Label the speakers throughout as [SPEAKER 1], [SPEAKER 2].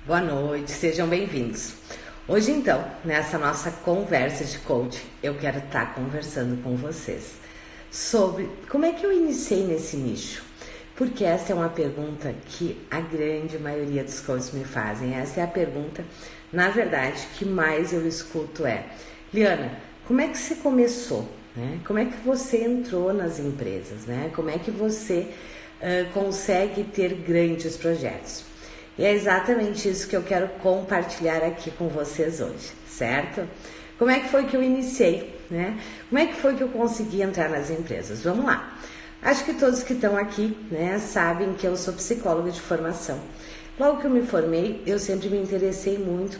[SPEAKER 1] Boa noite, sejam bem-vindos. Hoje então, nessa nossa conversa de coaching, eu quero estar conversando com vocês sobre como é que eu iniciei nesse nicho. Porque essa é uma pergunta que a grande maioria dos coaches me fazem. Essa é a pergunta, na verdade, que mais eu escuto Liana, como é que você começou? Como é que você entrou nas empresas? Como é que você consegue ter grandes projetos? E é exatamente isso que eu quero compartilhar aqui com vocês hoje, certo? Como é que foi que eu iniciei, Como é que foi que eu consegui entrar nas empresas? Vamos lá. Acho que todos que estão aqui, sabem que eu sou psicóloga de formação. Logo que eu me formei, eu sempre me interessei muito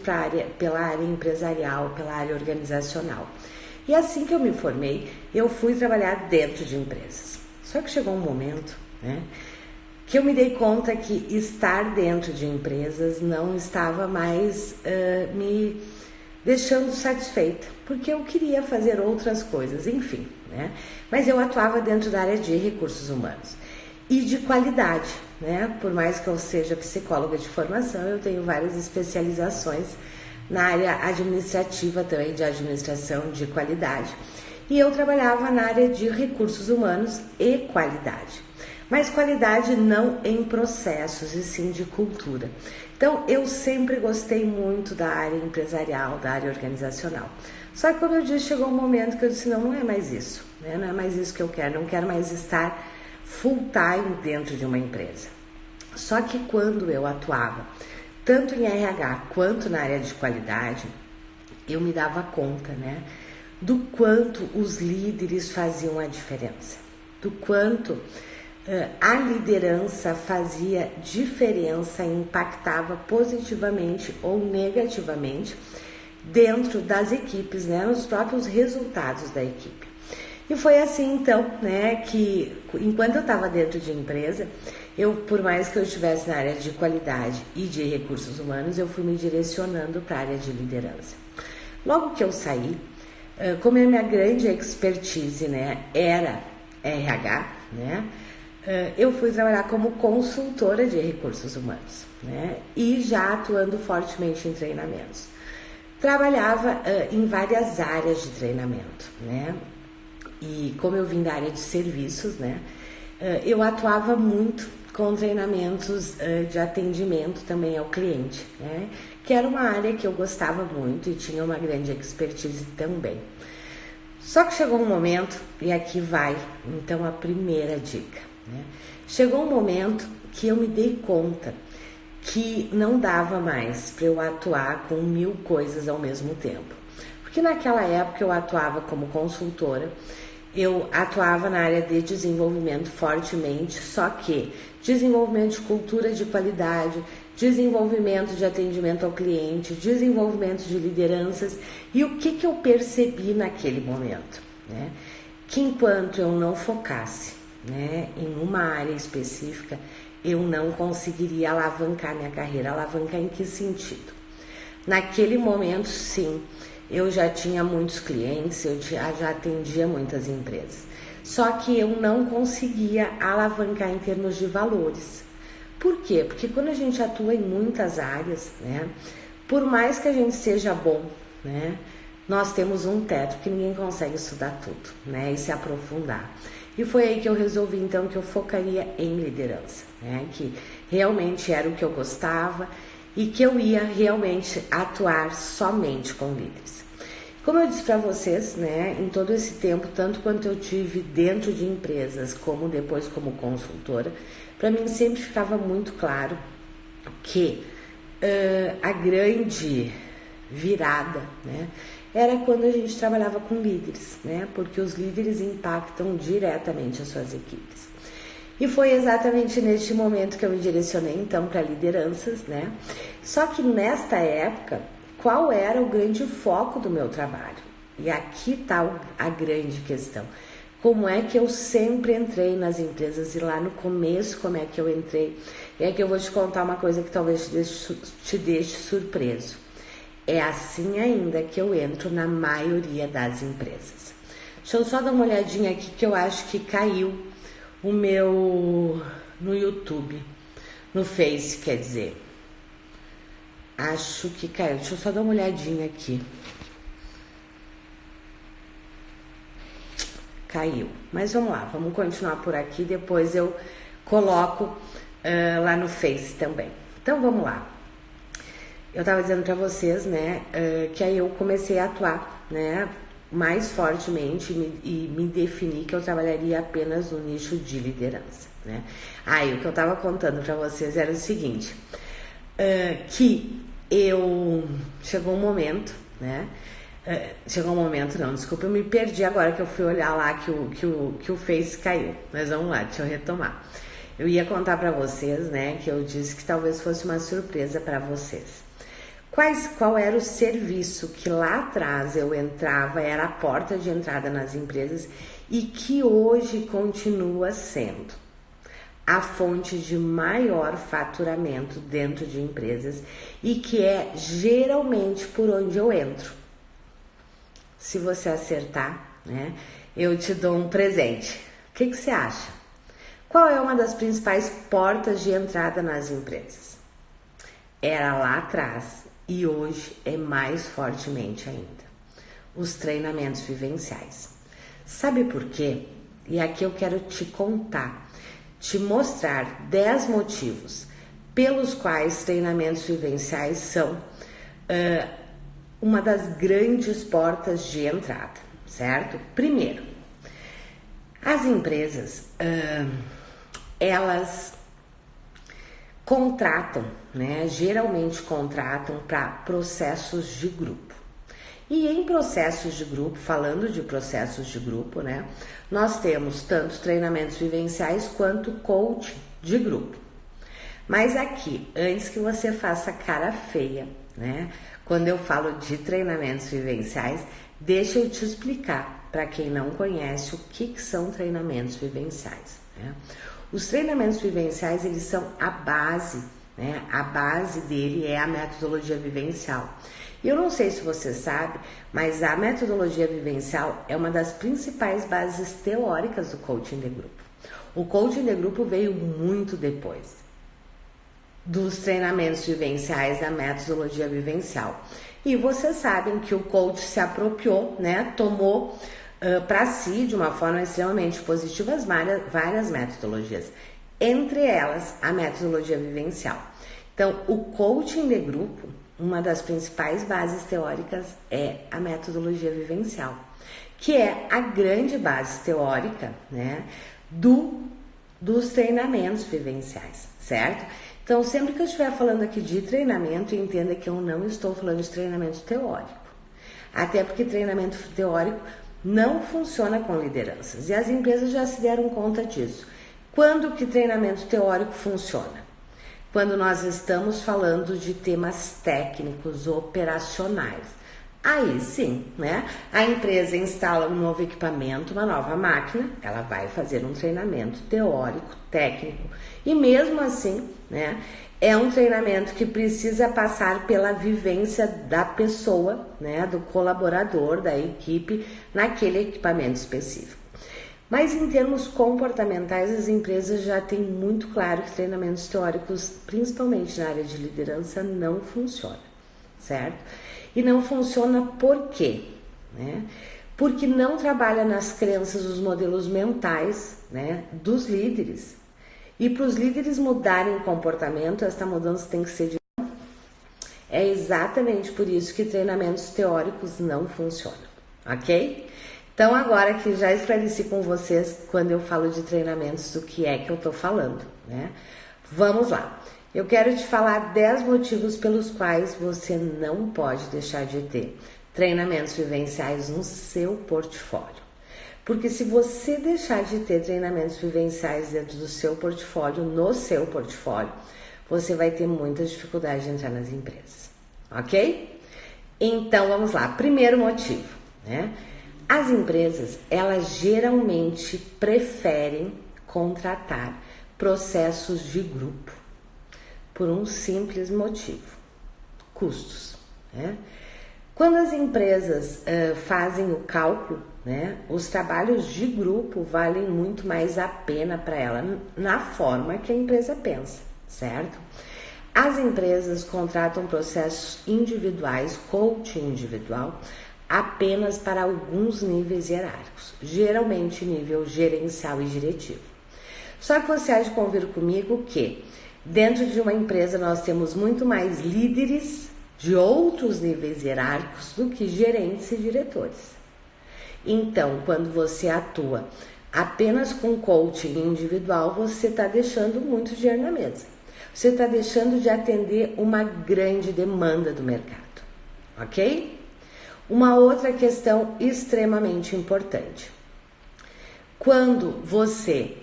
[SPEAKER 1] pela área empresarial, pela área organizacional. E assim que eu me formei, eu fui trabalhar dentro de empresas. Só que chegou um momento, que eu me dei conta que estar dentro de empresas não estava mais me deixando satisfeita, porque eu queria fazer outras coisas, enfim, Mas eu atuava dentro da área de recursos humanos e de qualidade, Por mais que eu seja psicóloga de formação, eu tenho várias especializações na área administrativa também, de administração de qualidade. E eu trabalhava na área de recursos humanos e qualidade. Mas qualidade não em processos, e sim de cultura. Então, eu sempre gostei muito da área empresarial, da área organizacional. Só que, como eu disse, chegou um momento que eu disse, não é mais isso. Não é mais isso que eu quero, não quero mais estar full time dentro de uma empresa. Só que quando eu atuava, tanto em RH quanto na área de qualidade, eu me dava conta, do quanto os líderes faziam a diferença, do quanto a liderança fazia diferença e impactava positivamente ou negativamente dentro das equipes, nos próprios resultados da equipe. E foi assim então, que enquanto eu estava dentro de empresa, por mais que eu estivesse na área de qualidade e de recursos humanos, eu fui me direcionando para a área de liderança. Logo que eu saí, como a minha grande expertise, era RH, eu fui trabalhar como consultora de recursos humanos, e já atuando fortemente em treinamentos. Trabalhava em várias áreas de treinamento, E como eu vim da área de serviços, eu atuava muito com treinamentos de atendimento também ao cliente, Que era uma área que eu gostava muito e tinha uma grande expertise também. Só que chegou um momento, e aqui vai então a primeira dica, Chegou um momento que eu me dei conta que não dava mais para eu atuar com 1000 coisas ao mesmo tempo. Porque naquela época eu atuava como consultora, eu atuava na área de desenvolvimento fortemente, só que desenvolvimento de cultura de qualidade, desenvolvimento de atendimento ao cliente, desenvolvimento de lideranças. E o que eu percebi naquele momento? Que enquanto eu não focasse em uma área específica, eu não conseguiria alavancar minha carreira. Alavancar em que sentido? Naquele momento, sim, eu já tinha muitos clientes, eu já atendia muitas empresas. Só que eu não conseguia alavancar em termos de valores. Por quê? Porque quando a gente atua em muitas áreas, por mais que a gente seja bom, nós temos um teto que ninguém consegue estudar tudo, e se aprofundar. E foi aí que eu resolvi, então, que eu focaria em liderança, que realmente era o que eu gostava e que eu ia realmente atuar somente com líderes. Como eu disse para vocês, em todo esse tempo, tanto quanto eu tive dentro de empresas, como depois como consultora, para mim sempre ficava muito claro que a grande virada, era quando a gente trabalhava com líderes, porque os líderes impactam diretamente as suas equipes. E foi exatamente neste momento que eu me direcionei, então, para lideranças, Só que nesta época, qual era o grande foco do meu trabalho? E aqui está a grande questão. Como é que eu sempre entrei nas empresas e lá no começo, como é que eu entrei? E é que eu vou te contar uma coisa que talvez te deixe surpreso. É assim ainda que eu entro na maioria das empresas. Deixa eu só dar uma olhadinha aqui que eu acho que caiu o meu no YouTube, no Face, quer dizer. Acho que caiu. Deixa eu só dar uma olhadinha aqui. Caiu. Mas vamos lá, vamos continuar por aqui. Depois eu coloco lá no Face também. Então vamos lá. Eu tava dizendo para vocês, né, que aí eu comecei a atuar, né, mais fortemente e me defini que eu trabalharia apenas no nicho de liderança, né. Aí o que eu tava contando para vocês era o seguinte, que chegou um momento, né, desculpa, eu me perdi agora que eu fui olhar lá que o Face caiu, mas vamos lá, deixa eu retomar. Eu ia contar para vocês, né, que eu disse que talvez fosse uma surpresa para vocês. Qual era o serviço que lá atrás eu entrava, era a porta de entrada nas empresas e que hoje continua sendo a fonte de maior faturamento dentro de empresas e que é geralmente por onde eu entro. Se você acertar, né, eu te dou um presente. O que você acha? Qual é uma das principais portas de entrada nas empresas? Era lá atrás. E hoje é mais fortemente ainda. Os treinamentos vivenciais. Sabe por quê? E aqui eu quero te contar, te mostrar 10 motivos pelos quais treinamentos vivenciais são uma das grandes portas de entrada, certo? Primeiro, as empresas, elas contratam, né? Geralmente contratam para processos de grupo. E em processos de grupo, falando de processos de grupo, né? Nós temos tanto treinamentos vivenciais quanto coaching de grupo. Mas aqui, antes que você faça cara feia, né? Quando eu falo de treinamentos vivenciais, deixa eu te explicar, para quem não conhece, o que são treinamentos vivenciais, né? Os treinamentos vivenciais, eles são a base, né? A base dele é a metodologia vivencial. E eu não sei se você sabe, mas a metodologia vivencial é uma das principais bases teóricas do coaching de grupo. O coaching de grupo veio muito depois dos treinamentos vivenciais da metodologia vivencial. E vocês sabem que o coach se apropriou, né? Tomou para si, de uma forma extremamente positiva, várias metodologias, entre elas a metodologia vivencial. Então, o coaching de grupo, uma das principais bases teóricas é a metodologia vivencial, que é a grande base teórica, né, dos treinamentos vivenciais, certo? Então, sempre que eu estiver falando aqui de treinamento, entenda que eu não estou falando de treinamento teórico, até porque treinamento teórico não funciona com lideranças, e as empresas já se deram conta disso. Quando que treinamento teórico funciona? Quando nós estamos falando de temas técnicos, operacionais. Aí sim, né? A empresa instala um novo equipamento, uma nova máquina, ela vai fazer um treinamento teórico, técnico, e mesmo assim, né? É um treinamento que precisa passar pela vivência da pessoa, né, do colaborador, da equipe, naquele equipamento específico. Mas em termos comportamentais, as empresas já têm muito claro que treinamentos teóricos, principalmente na área de liderança, não funcionam, certo? E não funciona por quê? Né? Porque não trabalha nas crenças, os modelos mentais, né, dos líderes. E para os líderes mudarem o comportamento, essa mudança tem que ser de... É exatamente por isso que treinamentos teóricos não funcionam, ok? Então, agora que já esclareci com vocês, quando eu falo de treinamentos, do que é que eu tô falando, né? Vamos lá. Eu quero te falar 10 motivos pelos quais você não pode deixar de ter treinamentos vivenciais no seu portfólio. Porque se você deixar de ter treinamentos vivenciais dentro do seu portfólio, no seu portfólio, você vai ter muita dificuldade de entrar nas empresas, ok? Então, vamos lá. Primeiro motivo, né? As empresas, elas geralmente preferem contratar processos de grupo por um simples motivo: custos, né? Quando as empresas fazem o cálculo, né, os trabalhos de grupo valem muito mais a pena para ela na forma que a empresa pensa, certo? As empresas contratam processos individuais, coaching individual, apenas para alguns níveis hierárquicos, geralmente nível gerencial e diretivo. Só que você há de convir comigo que dentro de uma empresa nós temos muito mais líderes de outros níveis hierárquicos do que gerentes e diretores. Então, quando você atua apenas com coaching individual, você está deixando muito dinheiro na mesa. Você está deixando de atender uma grande demanda do mercado, ok? Uma outra questão extremamente importante. Quando você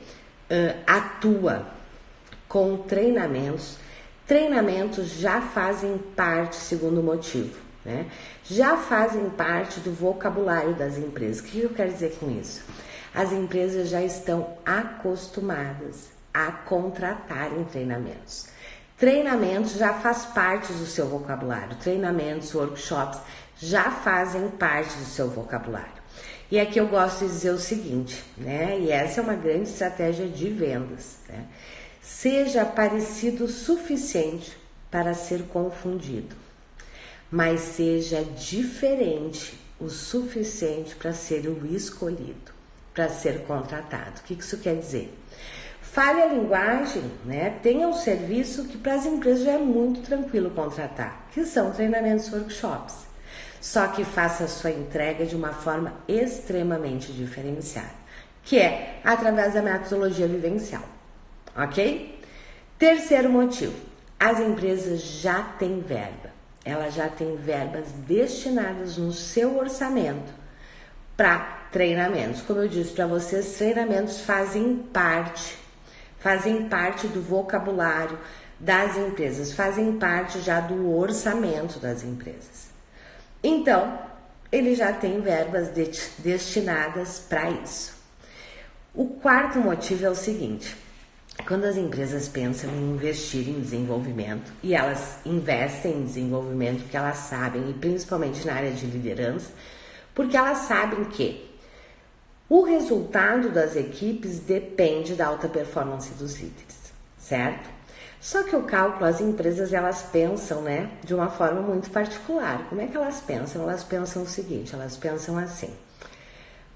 [SPEAKER 1] atua com treinamentos já fazem parte, segundo motivo, né? Já fazem parte do vocabulário das empresas. O que eu quero dizer com isso? As empresas já estão acostumadas a contratarem treinamentos. Treinamentos já faz parte do seu vocabulário. Treinamentos, workshops já fazem parte do seu vocabulário. E aqui eu gosto de dizer o seguinte, né? E essa é uma grande estratégia de vendas, né? Seja parecido o suficiente para ser confundido, mas seja diferente o suficiente para ser o escolhido, para ser contratado. O que isso quer dizer? Fale a linguagem, né? Tenha um serviço que para as empresas já é muito tranquilo contratar, que são treinamentos, workshops. Só que faça a sua entrega de uma forma extremamente diferenciada, que é através da metodologia vivencial, ok? Terceiro motivo, as empresas já têm verba, elas já têm verbas destinadas no seu orçamento para treinamentos. Como eu disse para vocês, treinamentos fazem parte do vocabulário das empresas, fazem parte já do orçamento das empresas. Então, ele já tem verbas destinadas para isso. O quarto motivo é o seguinte: quando as empresas pensam em investir em desenvolvimento, e elas investem em desenvolvimento porque elas sabem, e principalmente na área de liderança, porque elas sabem que o resultado das equipes depende da alta performance dos líderes, certo? Só que o cálculo, as empresas, elas pensam, né, de uma forma muito particular. Como é que elas pensam? Elas pensam o seguinte, elas pensam assim.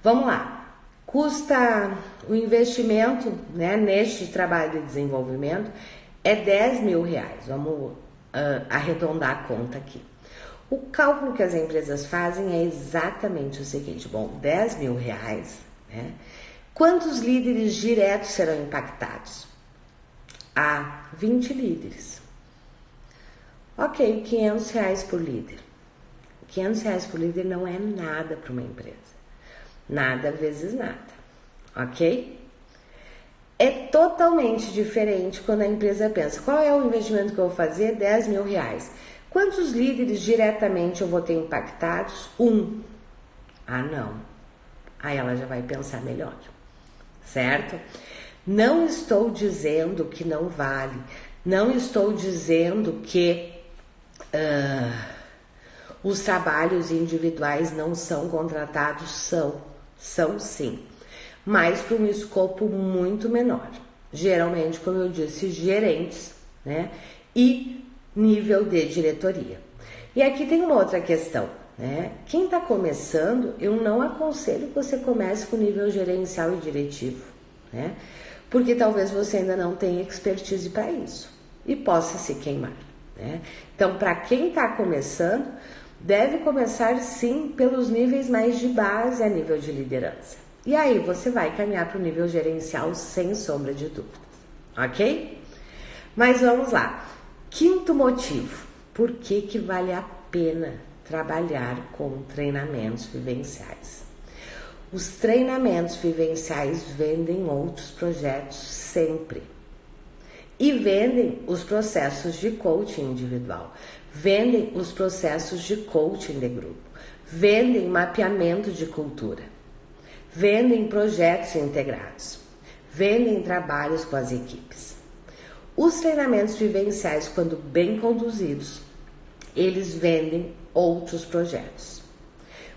[SPEAKER 1] Vamos lá, custa o investimento, né, neste trabalho de desenvolvimento é R$10.000. Vamos arredondar a conta aqui. O cálculo que as empresas fazem é exatamente o seguinte: bom, R$10.000, né? Quantos líderes diretos serão impactados? 20 líderes. Ok, R$500 por líder. R$500 por líder não é nada para uma empresa. Nada vezes nada, ok? É totalmente diferente quando a empresa pensa, qual é o investimento que eu vou fazer? R$10.000. Quantos líderes diretamente eu vou ter impactados? 1. Não. Aí ela já vai pensar melhor, certo? Não estou dizendo que não vale, não estou dizendo que os trabalhos individuais não são contratados, são sim, mas para um escopo muito menor. Geralmente, como eu disse, gerentes, né? E nível de diretoria. E aqui tem uma outra questão, né? Quem está começando, eu não aconselho que você comece com nível gerencial e diretivo, né? Porque talvez você ainda não tenha expertise para isso e possa se queimar, né? Então, para quem está começando, deve começar sim pelos níveis mais de base a nível de liderança. E aí você vai caminhar para o nível gerencial sem sombra de dúvidas, ok? Mas vamos lá. Quinto motivo, por que vale a pena trabalhar com treinamentos vivenciais? Os treinamentos vivenciais vendem outros projetos sempre. E vendem os processos de coaching individual, vendem os processos de coaching de grupo, vendem mapeamento de cultura, vendem projetos integrados, vendem trabalhos com as equipes. Os treinamentos vivenciais, quando bem conduzidos, eles vendem outros projetos.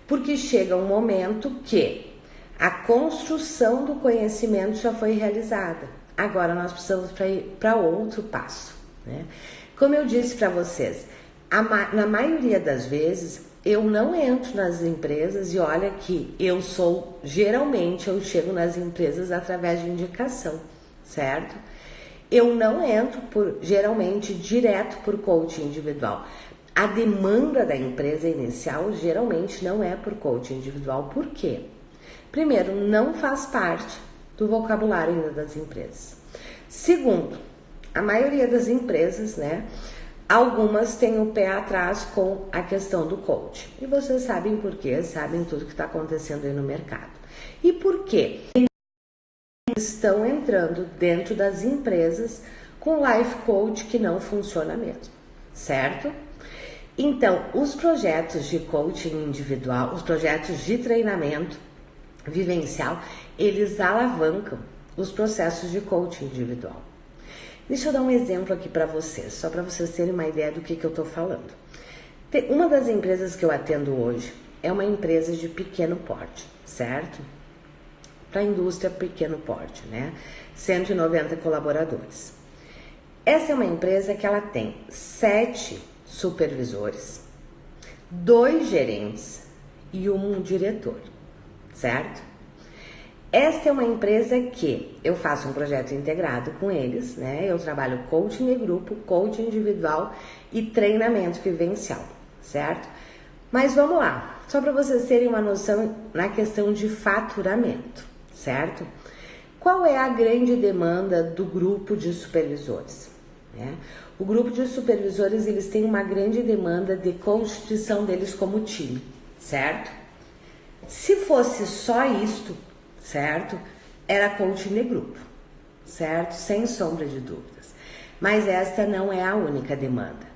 [SPEAKER 1] Porque chega um momento que a construção do conhecimento já foi realizada. Agora nós precisamos ir para outro passo, né? Como eu disse para vocês, na maioria das vezes eu não entro nas empresas, e olha que geralmente eu chego nas empresas através de indicação, certo? Eu não entro geralmente direto por coaching individual. A demanda da empresa inicial geralmente não é por coaching individual. Por quê? Primeiro, não faz parte do vocabulário ainda das empresas. Segundo, a maioria das empresas, né? Algumas têm o pé atrás com a questão do coaching. E vocês sabem por quê, sabem tudo que está acontecendo aí no mercado. E por quê? Estão entrando dentro das empresas com life coach que não funciona mesmo, certo? Então, os projetos de coaching individual, os projetos de treinamento vivencial, eles alavancam os processos de coaching individual. Deixa eu dar um exemplo aqui para vocês, só para vocês terem uma ideia do que eu estou falando. Uma das empresas que eu atendo hoje é uma empresa de pequeno porte, certo? Para a indústria pequeno porte, né? 190 colaboradores. Essa é uma empresa que ela tem 7 supervisores, 2 gerentes e um diretor, certo? Esta é uma empresa que eu faço um projeto integrado com eles, né? Eu trabalho coaching de grupo, coaching individual e treinamento vivencial, certo? Mas vamos lá, só para vocês terem uma noção na questão de faturamento, certo? Qual é a grande demanda do grupo de supervisores? Né? O grupo de supervisores, eles têm uma grande demanda de constituição deles como time, certo? Se fosse só isto, certo? Era coaching de grupo, certo? Sem sombra de dúvidas. Mas esta não é a única demanda.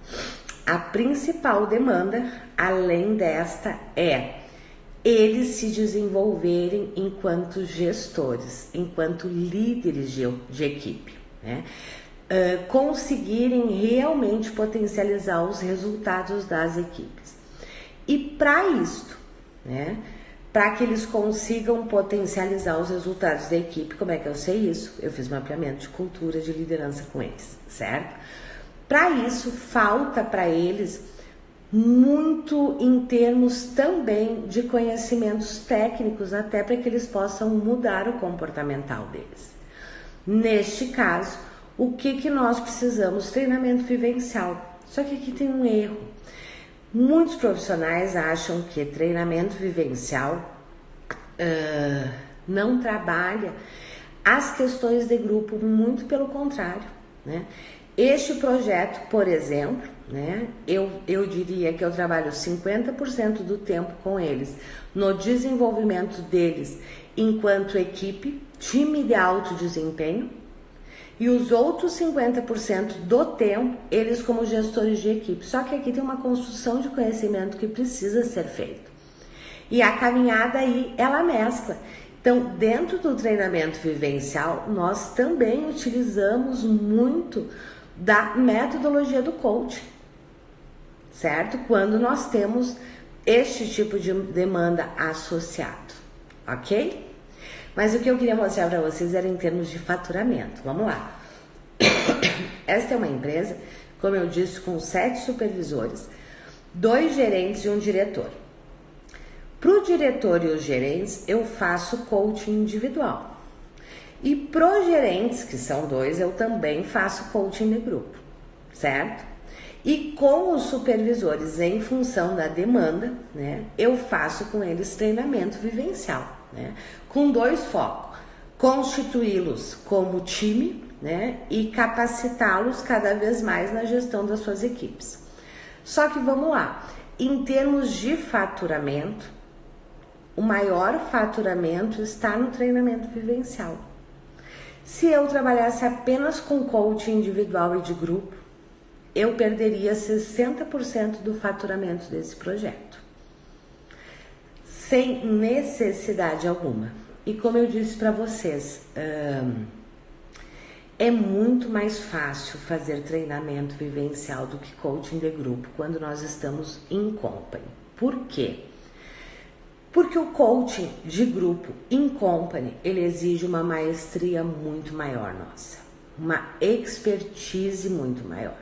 [SPEAKER 1] A principal demanda, além desta, é eles se desenvolverem enquanto gestores, enquanto líderes de equipe, né? Conseguirem realmente potencializar os resultados das equipes. E para isto, né? Para que eles consigam potencializar os resultados da equipe, como é que eu sei isso? Eu fiz mapeamento de cultura de liderança com eles, certo? Para isso, falta para eles muito em termos também de conhecimentos técnicos, até para que eles possam mudar o comportamental deles. Neste caso, o que nós precisamos? Treinamento vivencial. Só que aqui tem um erro. Muitos profissionais acham que treinamento vivencial não trabalha as questões de grupo, muito pelo contrário, né? Este projeto, por exemplo, né, eu diria que eu trabalho 50% do tempo com eles no desenvolvimento deles enquanto equipe, time de alto desempenho, e os outros 50% do tempo, eles como gestores de equipe. Só que aqui tem uma construção de conhecimento que precisa ser feito. E a caminhada aí, ela mescla. Então, dentro do treinamento vivencial, nós também utilizamos muito da metodologia do coaching, certo? Quando nós temos este tipo de demanda associado, ok? Mas o que eu queria mostrar para vocês era em termos de faturamento. Vamos lá. Esta é uma empresa, como eu disse, com 7 supervisores, 2 gerentes e um diretor. Para o diretor e os gerentes, eu faço coaching individual. E para os gerentes, que são 2, eu também faço coaching de grupo, certo? E com os supervisores, em função da demanda, né, eu faço com eles treinamento vivencial, né, com 2 focos: constituí-los como time, né, e capacitá-los cada vez mais na gestão das suas equipes. Só que vamos lá, em termos de faturamento, o maior faturamento está no treinamento vivencial. Se eu trabalhasse apenas com coaching individual e de grupo, eu perderia 60% do faturamento desse projeto, sem necessidade alguma. E como eu disse para vocês, é muito mais fácil fazer treinamento vivencial do que coaching de grupo quando nós estamos em company. Por quê? Porque o coaching de grupo in company, ele exige uma maestria muito maior nossa, uma expertise muito maior.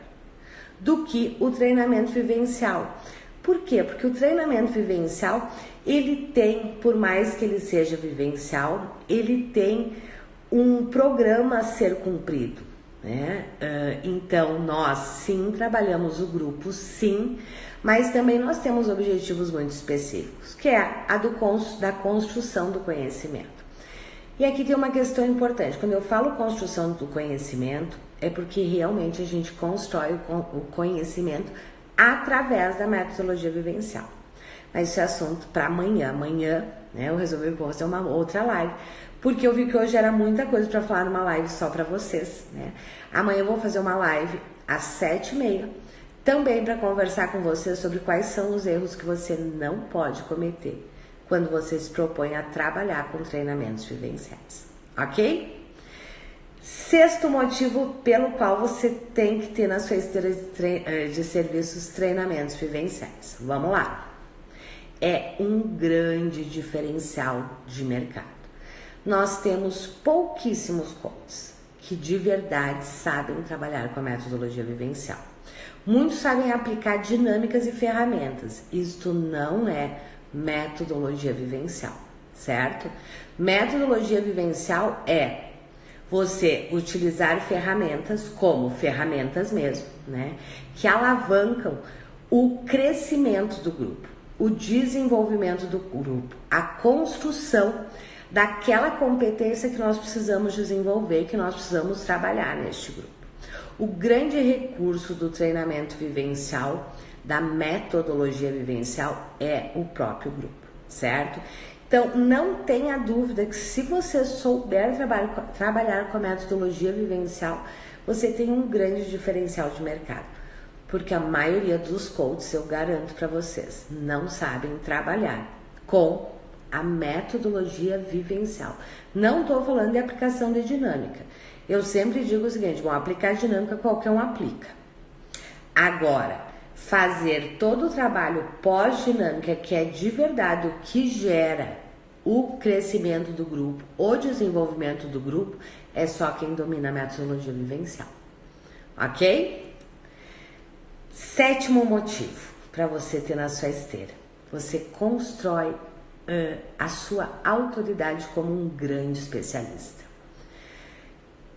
[SPEAKER 1] do que o treinamento vivencial. Por quê? Porque o treinamento vivencial, ele tem, por mais que ele seja vivencial, ele tem um programa a ser cumprido, né? Então, nós sim trabalhamos o grupo, sim, mas também nós temos objetivos muito específicos, que é a da construção do conhecimento. E aqui tem uma questão importante. Quando eu falo construção do conhecimento, é porque realmente a gente constrói o conhecimento através da metodologia vivencial. Mas isso é assunto para amanhã. Amanhã, né, eu resolvi fazer uma outra live, porque eu vi que hoje era muita coisa para falar numa live só para vocês, né? Amanhã eu vou fazer uma live às 7h30, também para conversar com vocês sobre quais são os erros que você não pode cometer quando você se propõe a trabalhar com treinamentos vivenciais, ok? Sexto motivo pelo qual você tem que ter na sua esteira de serviços treinamentos vivenciais. Vamos lá. É um grande diferencial de mercado. Nós temos pouquíssimos coaches que de verdade sabem trabalhar com a metodologia vivencial. Muitos sabem aplicar dinâmicas e ferramentas. Isto não é metodologia vivencial, certo? Metodologia vivencial é você utilizar ferramentas, como ferramentas mesmo, né? Que alavancam o crescimento do grupo, o desenvolvimento do grupo, a construção daquela competência que nós precisamos desenvolver, que nós precisamos trabalhar neste grupo. O grande recurso do treinamento vivencial, da metodologia vivencial, é o próprio grupo, certo? Então, não tenha dúvida que se você souber trabalhar com a metodologia vivencial, você tem um grande diferencial de mercado. Porque a maioria dos coaches, eu garanto para vocês, não sabem trabalhar com a metodologia vivencial. Não estou falando de aplicação de dinâmica. Eu sempre digo o seguinte, bom, aplicar dinâmica qualquer um aplica. Agora, fazer todo o trabalho pós-dinâmica, que é de verdade o que gera o crescimento do grupo, o desenvolvimento do grupo, é só quem domina a metodologia vivencial. Ok? Sétimo motivo para você ter na sua esteira. Você constrói a sua autoridade como um grande especialista.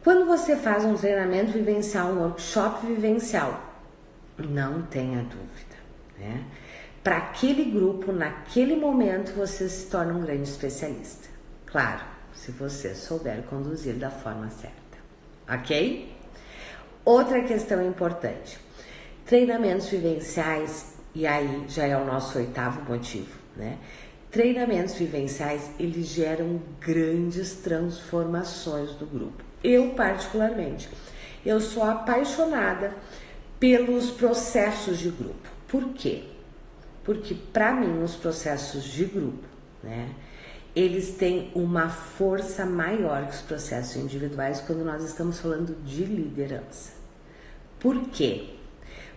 [SPEAKER 1] Quando você faz um treinamento vivencial, um workshop vivencial, não tenha dúvida, né? Para aquele grupo, naquele momento, você se torna um grande especialista. Claro, se você souber conduzir da forma certa, ok? Outra questão importante, treinamentos vivenciais, e aí já é o nosso oitavo motivo, né? Treinamentos vivenciais, eles geram grandes transformações do grupo. Eu, particularmente, eu sou apaixonada pelos processos de grupo. Por quê? Porque, para mim, os processos de grupo, né, eles têm uma força maior que os processos individuais quando nós estamos falando de liderança. Por quê?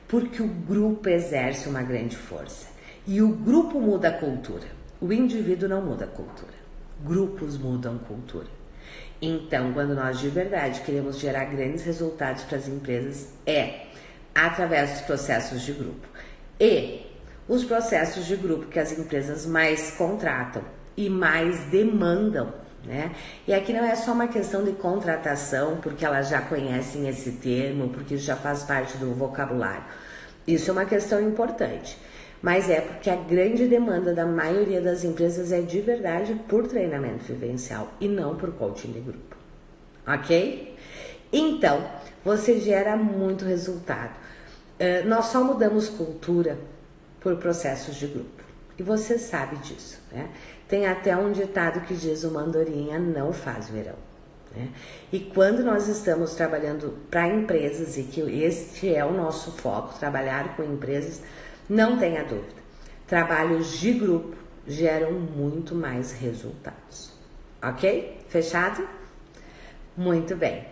[SPEAKER 1] Porque o grupo exerce uma grande força. E o grupo muda a cultura. O indivíduo não muda a cultura. Grupos mudam cultura. Então, quando nós de verdade queremos gerar grandes resultados para as empresas, é através dos processos de grupo. E os processos de grupo que as empresas mais contratam e mais demandam, né? E aqui não é só uma questão de contratação, porque elas já conhecem esse termo, porque isso já faz parte do vocabulário. Isso é uma questão importante. Mas é porque a grande demanda da maioria das empresas é de verdade por treinamento vivencial e não por coaching de grupo, ok? Então, você gera muito resultado. Nós só mudamos cultura por processos de grupo e você sabe disso, né? Tem até um ditado que diz: uma andorinha não faz verão, né? E quando nós estamos trabalhando para empresas, e que este é o nosso foco, trabalhar com empresas, não tenha dúvida, trabalhos de grupo geram muito mais resultados, ok? Fechado? Muito bem.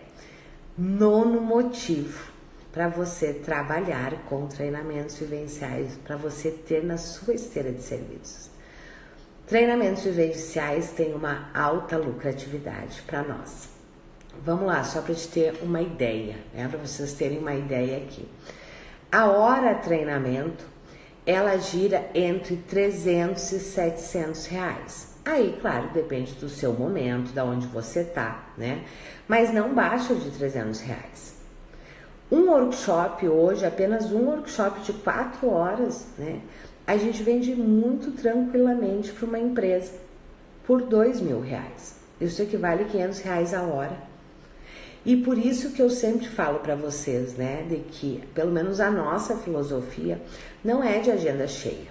[SPEAKER 1] Nono motivo para você trabalhar com treinamentos vivenciais, para você ter na sua esteira de serviços. Treinamentos vivenciais têm uma alta lucratividade para nós. Vamos lá, só para te ter uma ideia, né? Para vocês terem uma ideia aqui. A hora treinamento, ela gira entre 300 e 700 reais. Aí, claro, depende do seu momento, da onde você tá, né? Mas não baixa de 300 reais. Um workshop hoje, apenas um workshop de 4 horas, né? A gente vende muito tranquilamente para uma empresa por R$2.000. Isso equivale a R$500 a hora. E por isso que eu sempre falo para vocês, né, de que pelo menos a nossa filosofia não é de agenda cheia.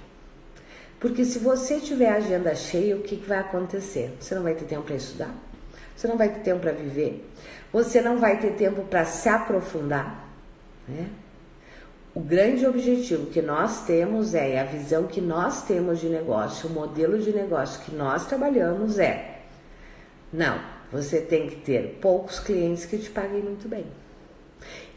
[SPEAKER 1] Porque se você tiver agenda cheia, o que vai acontecer? Você não vai ter tempo para estudar, você não vai ter tempo para viver, você não vai ter tempo para se aprofundar, né? O grande objetivo que nós temos a visão que nós temos de negócio, o modelo de negócio que nós trabalhamos não, você tem que ter poucos clientes que te paguem muito bem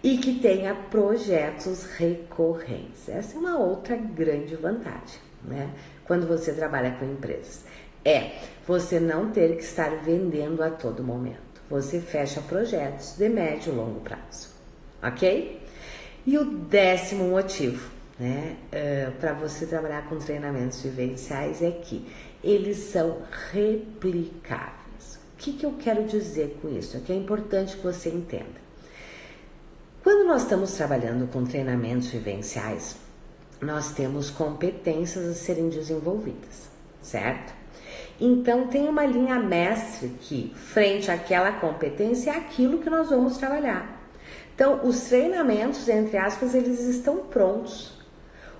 [SPEAKER 1] e que tenha projetos recorrentes. Essa é uma outra grande vantagem, né? Quando você trabalha com empresas, você não ter que estar vendendo a todo momento. Você fecha projetos de médio e longo prazo, ok? E o 10º motivo, né, para você trabalhar com treinamentos vivenciais é que eles são replicáveis. O que eu quero dizer com isso? É que é importante que você entenda. Quando nós estamos trabalhando com treinamentos vivenciais, nós temos competências a serem desenvolvidas, certo? Então, tem uma linha mestre que, frente àquela competência, é aquilo que nós vamos trabalhar. Então, os treinamentos, entre aspas, eles estão prontos.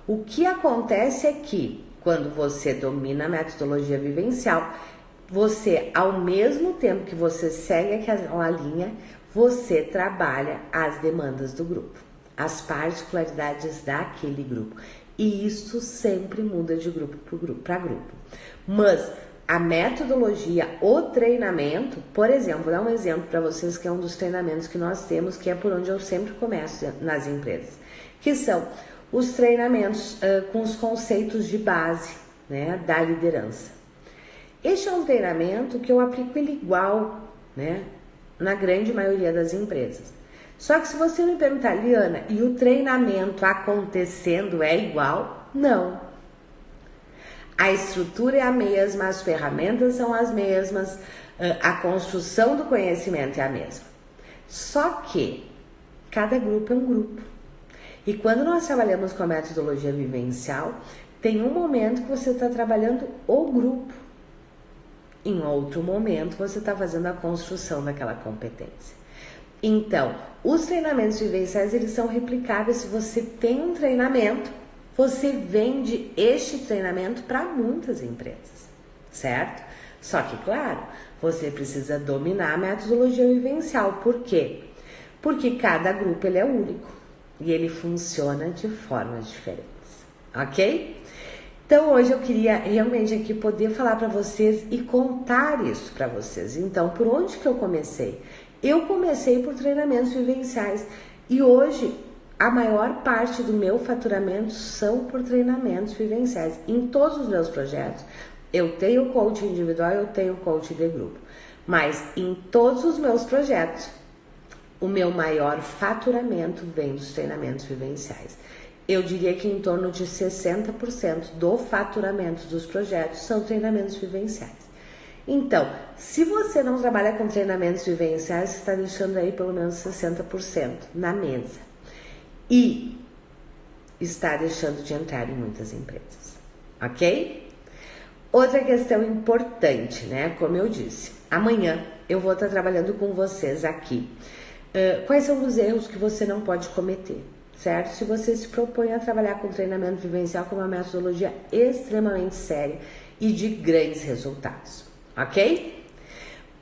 [SPEAKER 1] O que acontece é que, quando você domina a metodologia vivencial, você, ao mesmo tempo que você segue aquela linha, você trabalha as demandas do grupo, as particularidades daquele grupo. E isso sempre muda de grupo para grupo. Mas a metodologia, o treinamento, por exemplo, vou dar um exemplo para vocês que é um dos treinamentos que nós temos, que é por onde eu sempre começo nas empresas, que são os treinamentos com os conceitos de base, né, da liderança. Este é um treinamento que eu aplico ele igual, né, na grande maioria das empresas. Só que se você me perguntar, Liana, e o treinamento acontecendo é igual? Não. A estrutura é a mesma, as ferramentas são as mesmas, a construção do conhecimento é a mesma. Só que cada grupo é um grupo. E quando nós trabalhamos com a metodologia vivencial, tem um momento que você está trabalhando o grupo. Em outro momento, você está fazendo a construção daquela competência. Então, os treinamentos vivenciais, eles são replicáveis. Se você tem um treinamento, você vende este treinamento para muitas empresas, certo? Só que, claro, você precisa dominar a metodologia vivencial. Por quê? Porque cada grupo ele é único e ele funciona de formas diferentes, ok? Então, hoje eu queria realmente aqui poder falar para vocês e contar isso para vocês. Então, por onde que eu comecei? Eu comecei por treinamentos vivenciais e hoje a maior parte do meu faturamento são por treinamentos vivenciais. Em todos os meus projetos, eu tenho coaching individual, eu tenho coaching de grupo. Mas em todos os meus projetos, o meu maior faturamento vem dos treinamentos vivenciais. Eu diria que em torno de 60% do faturamento dos projetos são treinamentos vivenciais. Então, se você não trabalha com treinamentos vivenciais, você está deixando aí pelo menos 60% na mesa. E está deixando de entrar em muitas empresas, ok? Outra questão importante, né? Como eu disse, amanhã eu vou estar trabalhando com vocês aqui. Quais são os erros que você não pode cometer, certo? Se você se propõe a trabalhar com treinamento vivencial com uma metodologia extremamente séria e de grandes resultados, ok?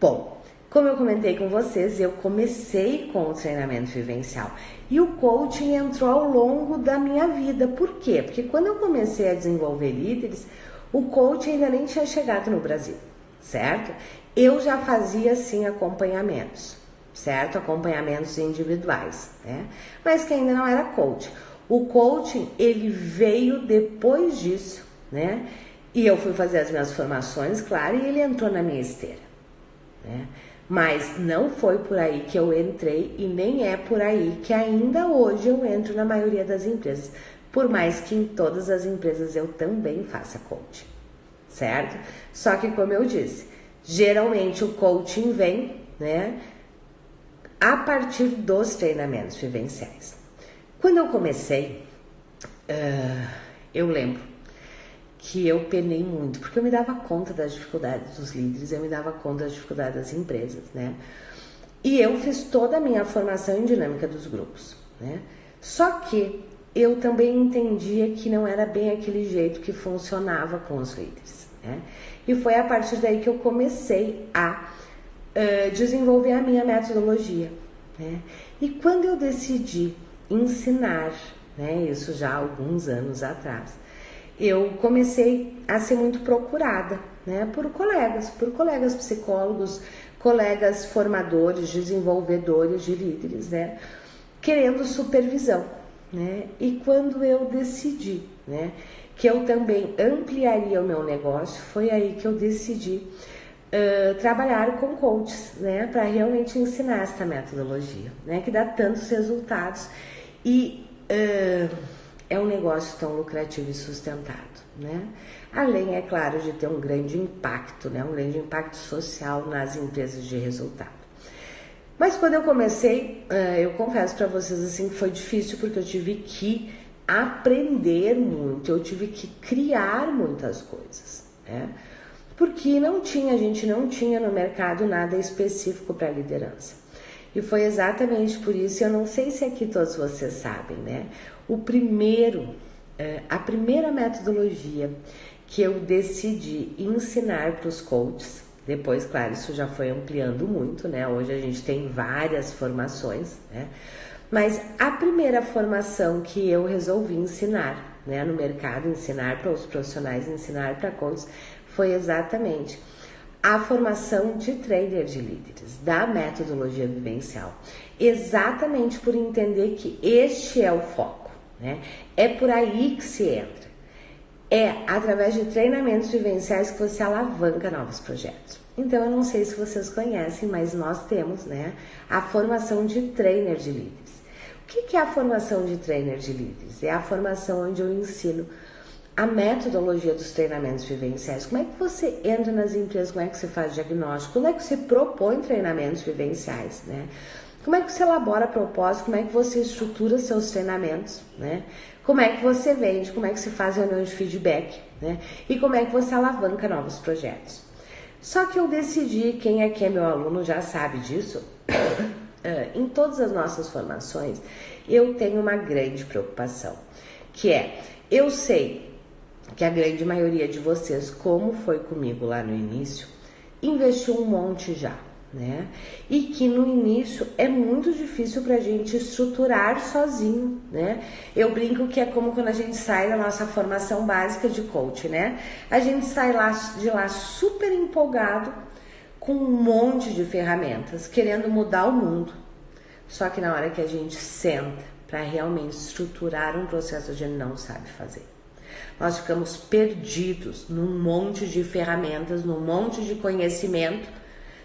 [SPEAKER 1] Bom, como eu comentei com vocês, eu comecei com o treinamento vivencial e o coaching entrou ao longo da minha vida. Por quê? Porque quando eu comecei a desenvolver líderes, o coaching ainda nem tinha chegado no Brasil, certo? Eu já fazia, sim, acompanhamentos, certo? Acompanhamentos individuais, né? Mas que ainda não era coaching. O coaching, ele veio depois disso, né? E eu fui fazer as minhas formações, claro, e ele entrou na minha esteira, né? Mas não foi por aí que eu entrei e nem é por aí que ainda hoje eu entro na maioria das empresas. Por mais que em todas as empresas eu também faça coaching, certo? Só que como eu disse, geralmente o coaching vem, né, a partir dos treinamentos vivenciais. Quando eu comecei, eu lembro que eu penei muito, porque eu me dava conta das dificuldades dos líderes, eu me dava conta das dificuldades das empresas, né? E eu fiz toda a minha formação em dinâmica dos grupos, né? Só que eu também entendia que não era bem aquele jeito que funcionava com os líderes, né? E foi a partir daí que eu comecei a desenvolver a minha metodologia, né? E quando eu decidi ensinar, né, isso já há alguns anos atrás, eu comecei a ser muito procurada, né, por colegas psicólogos, colegas formadores, desenvolvedores de líderes, né, querendo supervisão, né? E quando eu decidi, né, que eu também ampliaria o meu negócio, foi aí que eu decidi trabalhar com coaches, né, para realmente ensinar essa metodologia, né, que dá tantos resultados e é um negócio tão lucrativo e sustentado, né? Além, é claro, de ter um grande impacto, né, um grande impacto social nas empresas de resultado. Mas quando eu comecei, eu confesso para vocês assim que foi difícil, porque eu tive que aprender muito, eu tive que criar muitas coisas, né? Porque a gente não tinha no mercado nada específico para liderança. E foi exatamente por isso, eu não sei se aqui todos vocês sabem, né? A primeira metodologia que eu decidi ensinar para os coaches, depois, claro, isso já foi ampliando muito, né? Hoje a gente tem várias formações, né? Mas a primeira formação que eu resolvi ensinar, né, no mercado, ensinar para os profissionais, ensinar para coaches, foi exatamente a formação de trainer de líderes, da metodologia vivencial. Exatamente por entender que este é o foco, né? É por aí que se entra. É através de treinamentos vivenciais que você alavanca novos projetos. Então, eu não sei se vocês conhecem, mas nós temos, né, a formação de trainer de líderes. O que é a formação de trainer de líderes? É a formação onde eu ensino a metodologia dos treinamentos vivenciais. Como é que você entra nas empresas, como é que você faz diagnóstico, como é que você propõe treinamentos vivenciais, né? Como é que você elabora propósito, como é que você estrutura seus treinamentos, né? Como é que você vende, como é que você faz reunião de feedback, né? E como é que você alavanca novos projetos. Só que eu decidi, quem aqui é meu aluno já sabe disso, em todas as nossas formações, eu tenho uma grande preocupação, que é, eu sei que a grande maioria de vocês, como foi comigo lá no início, investiu um monte já, né? E que no início é muito difícil pra gente estruturar sozinho, né? Eu brinco que é como quando a gente sai da nossa formação básica de coach, né? A gente sai de lá super empolgado, com um monte de ferramentas, querendo mudar o mundo. Só que na hora que a gente senta para realmente estruturar um processo, a gente não sabe fazer. Nós ficamos perdidos num monte de ferramentas, num monte de conhecimento.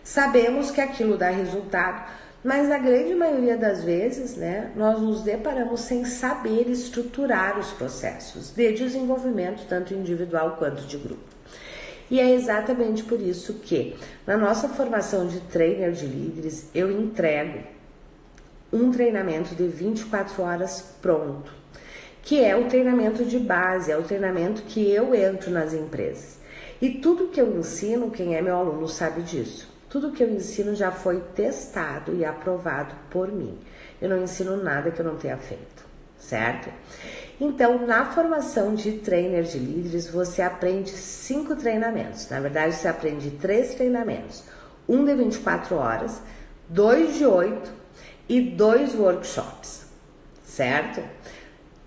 [SPEAKER 1] Sabemos que aquilo dá resultado, mas na grande maioria das vezes, né, nós nos deparamos sem saber estruturar os processos de desenvolvimento, tanto individual quanto de grupo. E é exatamente por isso que na nossa formação de trainer de líderes, eu entrego um treinamento de 24 horas pronto, que é o treinamento de base, é o treinamento que eu entro nas empresas. E tudo que eu ensino, quem é meu aluno sabe disso. Tudo que eu ensino já foi testado e aprovado por mim. Eu não ensino nada que eu não tenha feito, certo? Então, na formação de trainer de líderes, você aprende 5 treinamentos. Na verdade, você aprende 3 treinamentos. Um de 24 horas, 2 de 8 e 2 workshops, certo?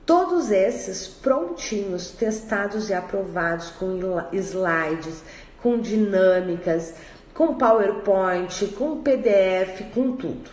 [SPEAKER 1] Todos esses prontinhos, testados e aprovados com slides, com dinâmicas, com PowerPoint, com PDF, com tudo,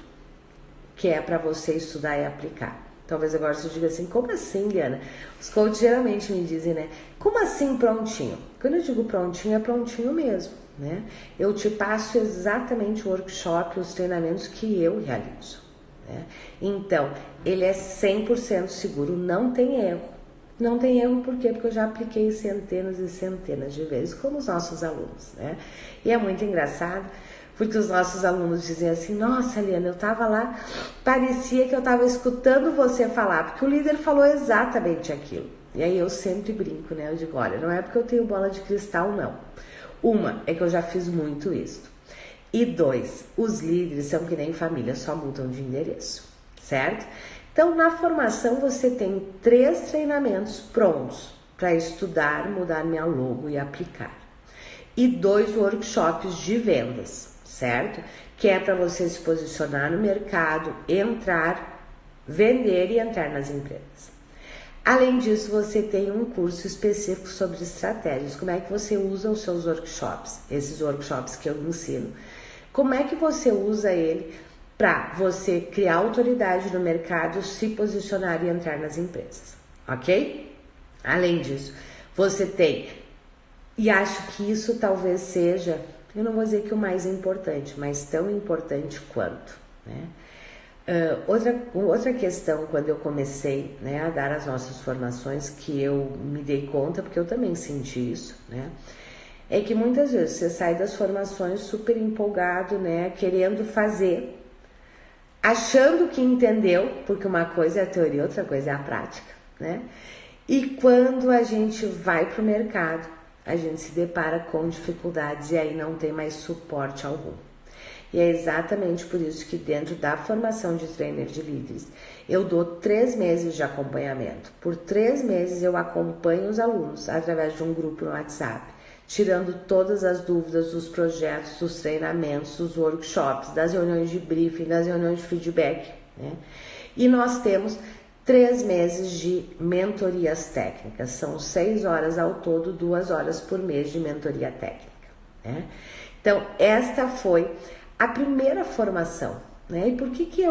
[SPEAKER 1] que é para você estudar e aplicar. Talvez agora você diga assim, como assim, Liana? Os coaches geralmente me dizem, né? Como assim prontinho? Quando eu digo prontinho, é prontinho mesmo, né? Eu te passo exatamente o workshop, os treinamentos que eu realizo, né? Então, ele é 100% seguro, não tem erro. Não tem erro por quê? Porque eu já apliquei centenas e centenas de vezes com os nossos alunos, né? E é muito engraçado, porque os nossos alunos dizem assim: nossa, Liana, eu tava lá, parecia que eu tava escutando você falar, porque o líder falou exatamente aquilo. E aí eu sempre brinco, né? Eu digo, olha, não é porque eu tenho bola de cristal, não. Uma, é que eu já fiz muito isso. E dois, os líderes são que nem família, só mudam de endereço, certo? Então, na formação, você tem 3 treinamentos prontos para estudar, mudar minha logo e aplicar. E 2 workshops de vendas, certo? Que é para você se posicionar no mercado, entrar, vender e entrar nas empresas. Além disso, você tem um curso específico sobre estratégias. Como é que você usa os seus workshops, esses workshops que eu ensino. Como é que você usa ele para você criar autoridade no mercado, se posicionar e entrar nas empresas, ok? Além disso, você tem, e acho que isso talvez seja, eu não vou dizer que o mais importante, mas tão importante quanto, né? Outra questão, quando eu comecei, né, a dar as nossas formações, que eu me dei conta, porque eu também senti isso, né, é que muitas vezes você sai das formações super empolgado, né, querendo fazer, achando que entendeu, porque uma coisa é a teoria, outra coisa é a prática, né, e quando a gente vai para o mercado, a gente se depara com dificuldades e aí não tem mais suporte algum. E é exatamente por isso que dentro da formação de trainer de líderes, eu dou 3 meses de acompanhamento. Por 3 meses eu acompanho os alunos através de um grupo no WhatsApp, tirando todas as dúvidas dos projetos, dos treinamentos, dos workshops, das reuniões de briefing, das reuniões de feedback, né? E nós temos 3 meses de mentorias técnicas. São 6 horas ao todo, 2 horas por mês de mentoria técnica, né? Então, esta foi a primeira formação, né? E por que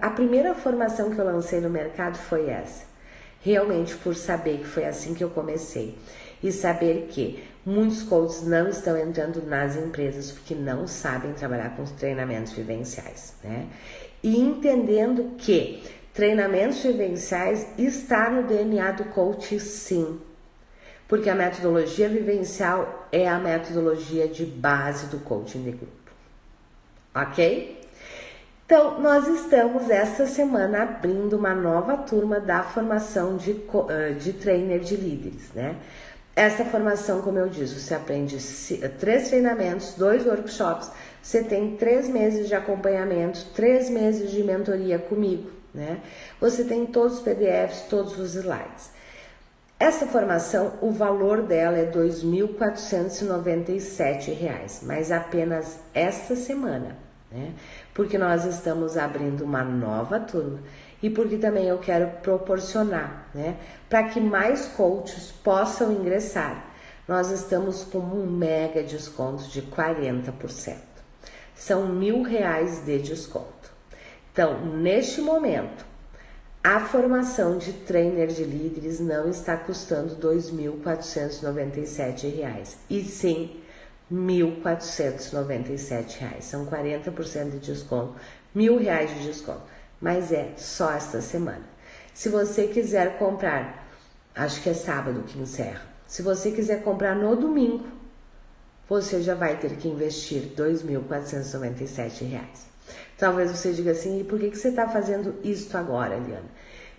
[SPEAKER 1] a primeira formação que eu lancei no mercado foi essa? Realmente por saber que foi assim que eu comecei. E saber que muitos coaches não estão entrando nas empresas porque não sabem trabalhar com treinamentos vivenciais, né? E entendendo que treinamentos vivenciais está no DNA do coach, sim. Porque a metodologia vivencial é a metodologia de base do coaching de grupo. Ok? Então, nós estamos esta semana abrindo uma nova turma da formação de trainer de líderes, né? Essa formação, como eu disse, você aprende 3 treinamentos, 2 workshops, você tem 3 meses de acompanhamento, 3 meses de mentoria comigo, né? Você tem todos os PDFs, todos os slides. Essa formação, o valor dela é R$ 2.497, mas apenas esta semana, né? Porque nós estamos abrindo uma nova turma e porque também eu quero proporcionar, né, para que mais coaches possam ingressar. Nós estamos com um mega desconto de 40%. São R$ 1.000 de desconto. Então, neste momento, a formação de trainer de líderes não está custando R$ 2.497, e sim R$ 1.497. São 40% de desconto, R$ 1.000 de desconto, mas é só esta semana. Se você quiser comprar, acho que é sábado que encerra, se você quiser comprar no domingo, você já vai ter que investir R$ 2.497. Talvez você diga assim, e por que você está fazendo isso agora, Liana?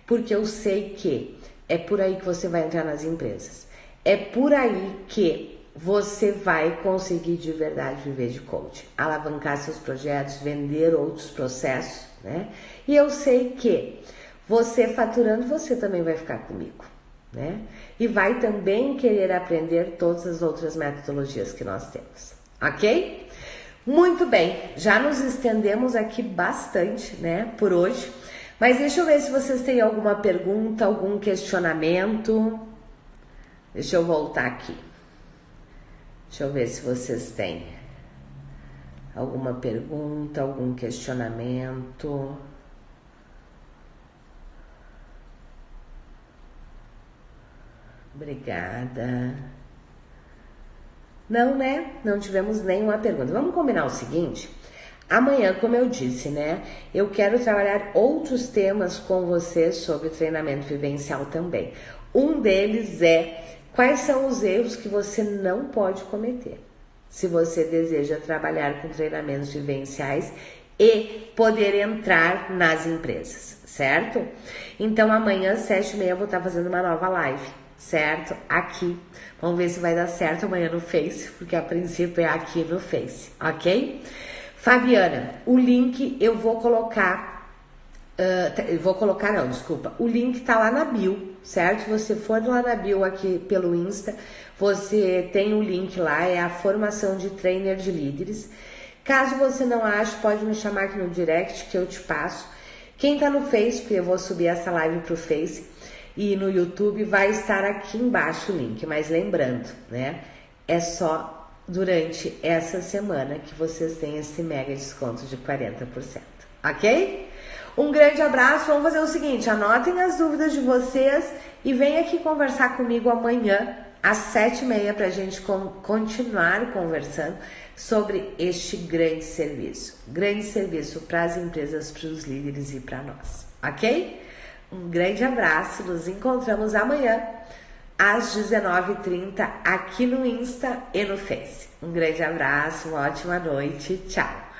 [SPEAKER 1] Porque eu sei que é por aí que você vai entrar nas empresas. É por aí que você vai conseguir de verdade viver de coaching, alavancar seus projetos, vender outros processos, né? E eu sei que você faturando, você também vai ficar comigo, né? E vai também querer aprender todas as outras metodologias que nós temos, ok? Muito bem, já nos estendemos aqui bastante, né, por hoje, mas deixa eu ver se vocês têm alguma pergunta, algum questionamento. Deixa eu voltar aqui. Deixa eu ver se vocês têm alguma pergunta, algum questionamento. Obrigada. Não, né? Não tivemos nenhuma pergunta. Vamos combinar o seguinte? Amanhã, como eu disse, né? Eu quero trabalhar outros temas com vocês sobre treinamento vivencial também. Um deles é quais são os erros que você não pode cometer se você deseja trabalhar com treinamentos vivenciais e poder entrar nas empresas, certo? Então amanhã, 7h30, eu vou estar fazendo uma nova live, certo? Aqui. Vamos ver se vai dar certo amanhã no Face, porque a princípio é aqui no Face, ok? Fabiana, o link eu vou colocar, o link tá lá na bio, certo? Se você for lá na bio aqui pelo Insta, você tem o link lá, é a formação de trainer de líderes. Caso você não ache, pode me chamar aqui no direct que eu te passo. Quem tá no Face, porque eu vou subir essa live pro Face e no YouTube, vai estar aqui embaixo o link, mas lembrando, né? É só durante essa semana que vocês têm esse mega desconto de 40%, ok? Um grande abraço, vamos fazer o seguinte, anotem as dúvidas de vocês e vem aqui conversar comigo amanhã às 7h30 para a gente continuar conversando sobre este grande serviço para as empresas, para os líderes e para nós, ok? Um grande abraço, nos encontramos amanhã às 19h30 aqui no Insta e no Face. Um grande abraço, uma ótima noite, tchau!